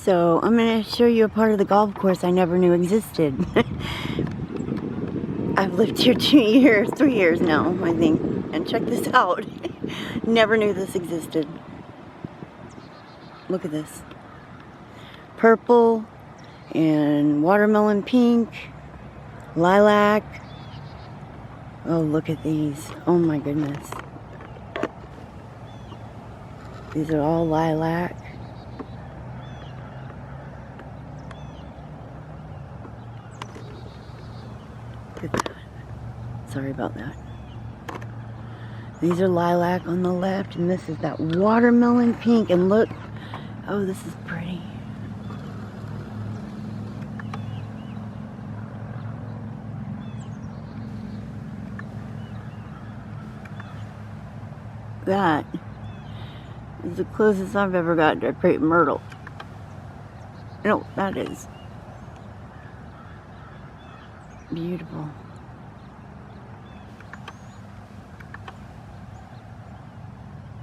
So I'm going to show you a part of the golf course I never knew existed. I've lived here 3 years now, I think. And check this out. Never knew this existed. Look at this. Purple and watermelon pink, lilac. Oh, look at these. Oh my goodness. These are all lilac. Look at that. Sorry about that. These are lilac on the left, and this is that watermelon pink. And look, oh, this is pretty. That is the closest I've ever got to a crepe myrtle. You know what that is? Beautiful.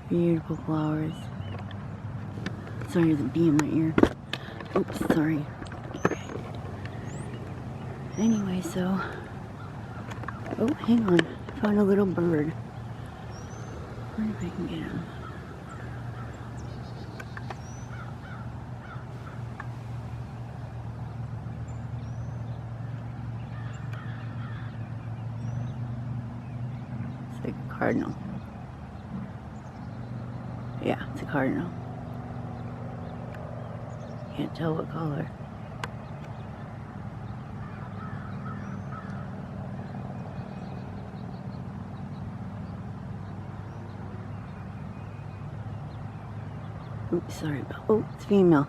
Beautiful flowers. Sorry, there's a bee in my ear. Oops, sorry. Okay. Anyway, so... Oh, hang on. I found a little bird. I wonder if I can get him. It's like a cardinal. Yeah, it's a cardinal. Can't tell what color. Oops, sorry about. Oh, it's female.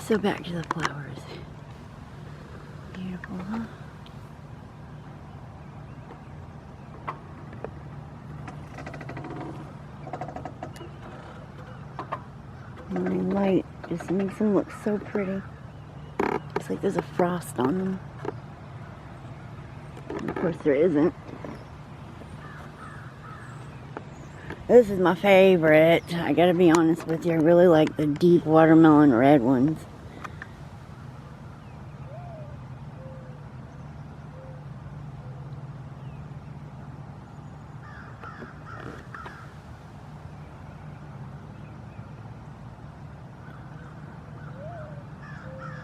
So back to the flowers. Beautiful, huh? Morning light just makes them look so pretty. It's like there's a frost on them. And of course there isn't. This is my favorite. I gotta be honest with you. I really like the deep watermelon red ones.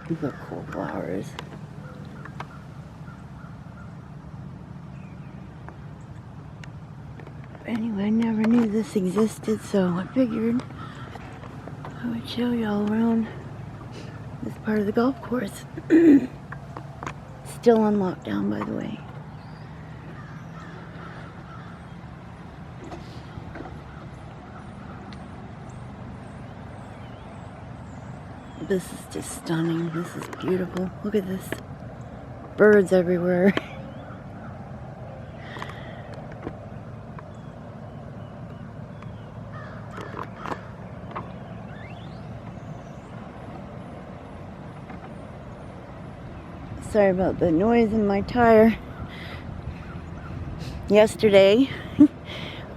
These are cool flowers. Anyway, I never knew this existed, so I figured I would show y'all around this part of the golf course. Still on lockdown, by the way. This is just stunning. This is beautiful. Look at this. Birds everywhere. Sorry about the noise in my tire. Yesterday,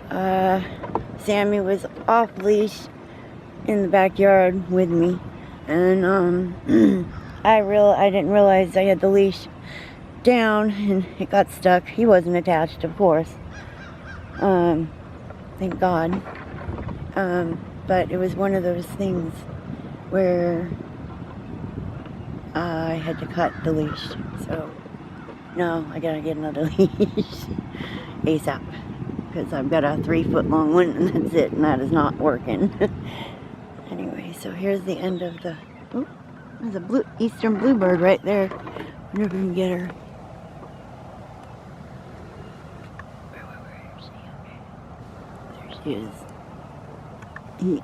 Sammy was off leash in the backyard with me, and I didn't realize I had the leash down, and it got stuck. He wasn't attached, of course. Thank God. But it was one of those things where I had to cut the leash. So, no, I gotta get another leash ASAP. Because I've got a 3-foot long one, and that's it, and that is not working. Anyway, so here's the end of the... Oh, there's a eastern bluebird right there. I wonder if we can get her. Where is she? Okay. is he.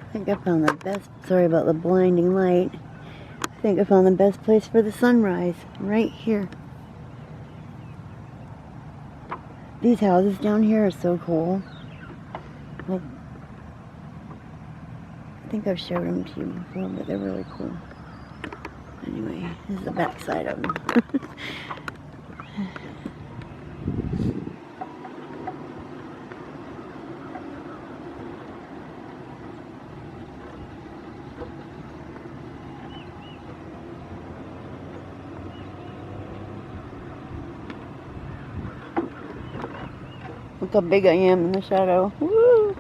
I think I found the best, sorry about the blinding light. I think I found the best place for the sunrise, right here. These houses down here are so cool. Well, I think I've showed them to you before, but they're really cool. Anyway, this is the back side of them. Look how big I am in the shadow. Woo!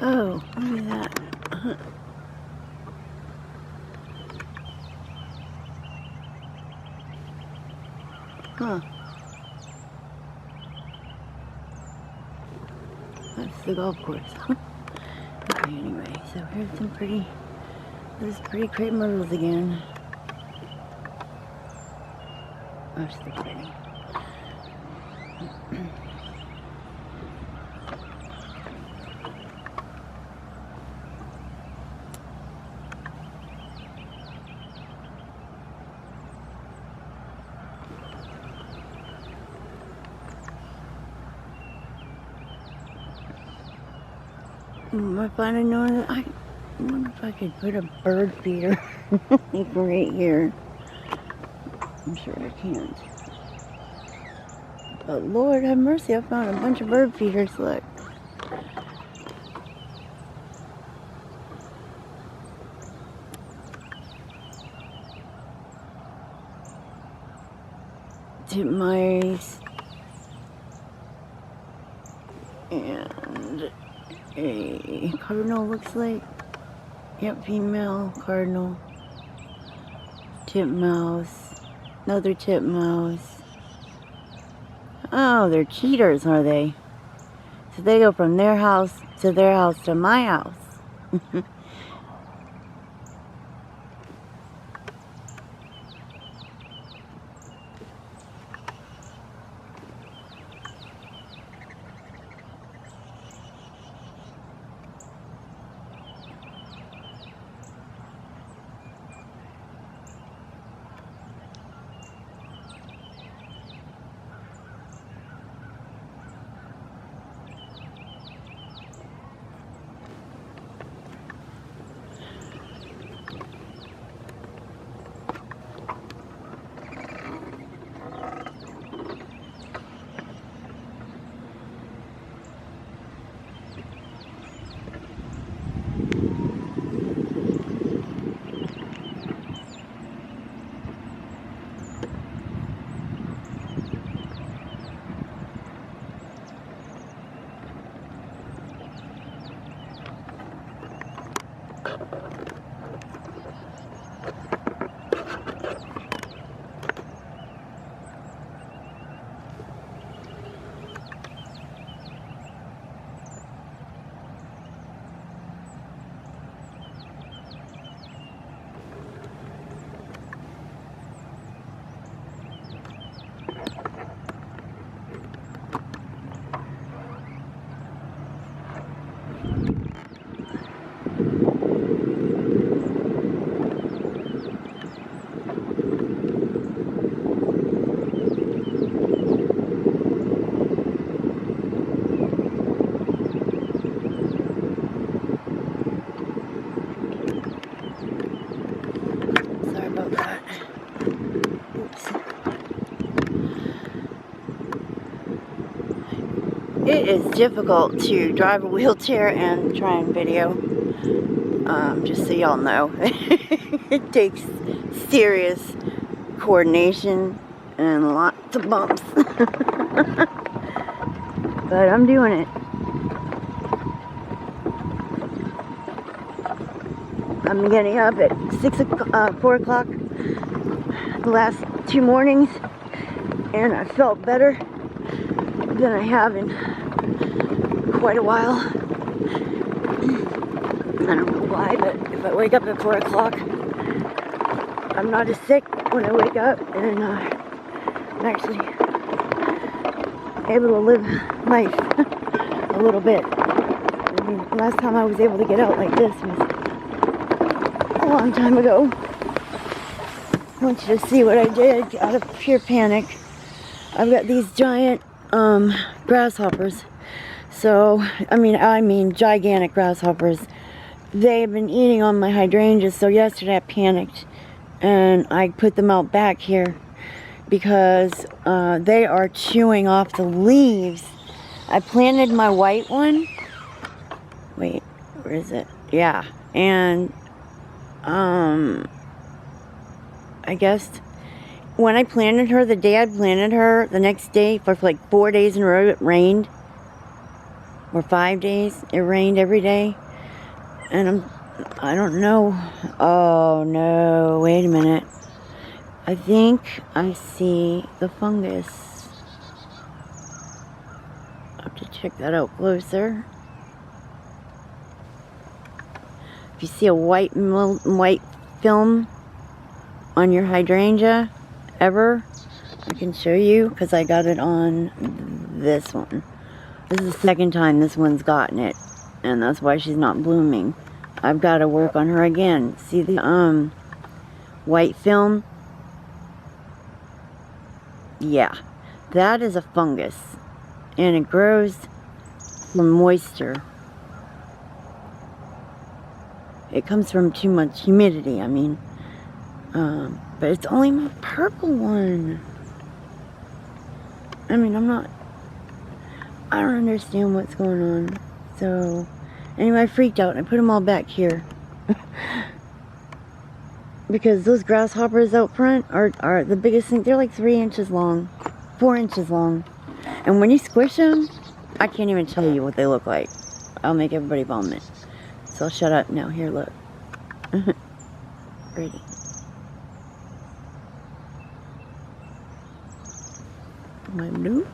Oh, look at that. Huh. That's the golf course. Okay, anyway, so here's some pretty, those pretty crepe myrtles again. Oh, so pretty. I finally know that I wonder if I could put a bird feeder right here. I'm sure I can't. But Lord have mercy, I found a bunch of bird feeders. Look. Titmice and a cardinal, looks like. Yep, female cardinal. Titmouse. Another titmouse. Oh, they're cheaters, are they? So they go from their house to my house. It is difficult to drive a wheelchair and try and video. Just so y'all know. It takes serious coordination and lots of bumps. But I'm doing it. I'm getting up at 4 o'clock the last 2 mornings, and I felt better than I have in quite a while. I don't know why, but if I wake up at 4 o'clock, I'm not as sick when I wake up, and I'm actually able to live life a little bit. I mean, last time I was able to get out like this was a long time ago. I want you to see what I did out of pure panic. I've got these giant grasshoppers. So, I mean gigantic grasshoppers. They've been eating on my hydrangeas, so yesterday I panicked and I put them out back here because they are chewing off the leaves. I planted my white one. Wait, where is it? Yeah, and I guess when I planted her, the day I planted her, the next day, for like 4 days in a row, it rained. Or 5 days, it rained every day. And I don't know. Oh no, wait a minute. I think I see the fungus. I have to check that out closer. If you see a white film on your hydrangea ever, I can show you because I got it on this one. This is the second time this one's gotten it, and that's why she's not blooming. I've got to work on her again. See the white film? Yeah, that is a fungus, and it grows from moisture. It comes from too much humidity, I mean. But it's only my purple one. I mean, I don't understand what's going on. So, anyway, I freaked out and I put them all back here. Because those grasshoppers out front are the biggest thing. They're like 3 inches long, 4 inches long. And when you squish them, I can't even tell you what they look like. I'll make everybody vomit. So I'll shut up now. Here, look. Pretty. My blue.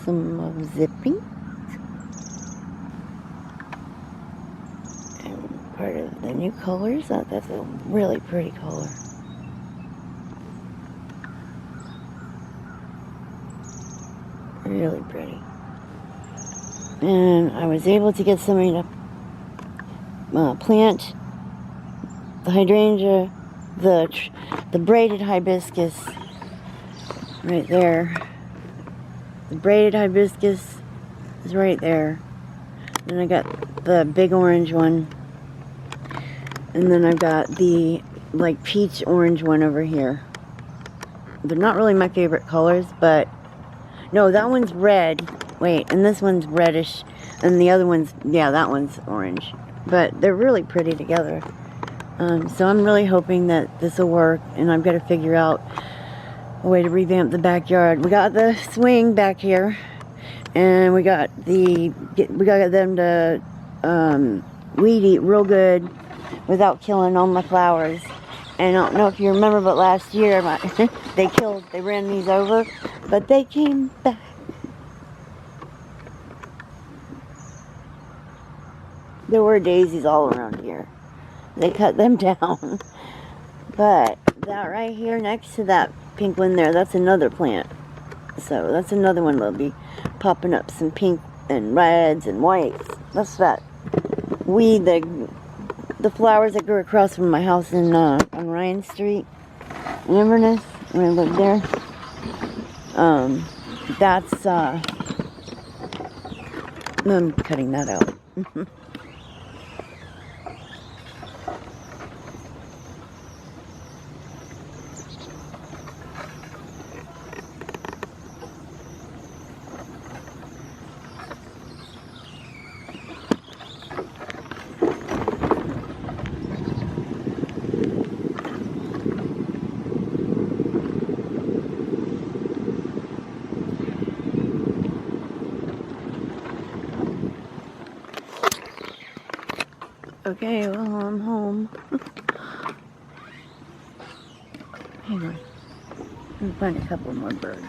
Some zipping. And part of the new colors. That's a really pretty color. Really pretty. And I was able to get somebody to plant the hydrangea, the braided hibiscus right there. The braided hibiscus is right there. Then I got the big orange one. And then I've got the like peach orange one over here. They're not really my favorite colors, but no, that one's red. Wait, and this one's reddish. And the other one's, yeah, that one's orange. But they're really pretty together. So I'm really hoping that this will work. And I've got to figure out a way to revamp the backyard. We got the swing back here. And we got them to weed eat real good without killing all my flowers. And I don't know if you remember, but last year they ran these over, but they came back. There were daisies all around here. They cut them down. But that right here next to that pink one there, that's another plant. So that's another one that'll be popping up some pink and reds and whites. That's that weed, the flowers that grew across from my house on Ryan Street in Inverness, when I lived there. I'm cutting that out. Okay, well, I'm home. Hang on. Let me find a couple more birds.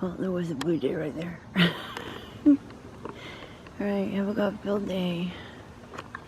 Oh, there was a blue jay right there. Alright, have a God-filled day.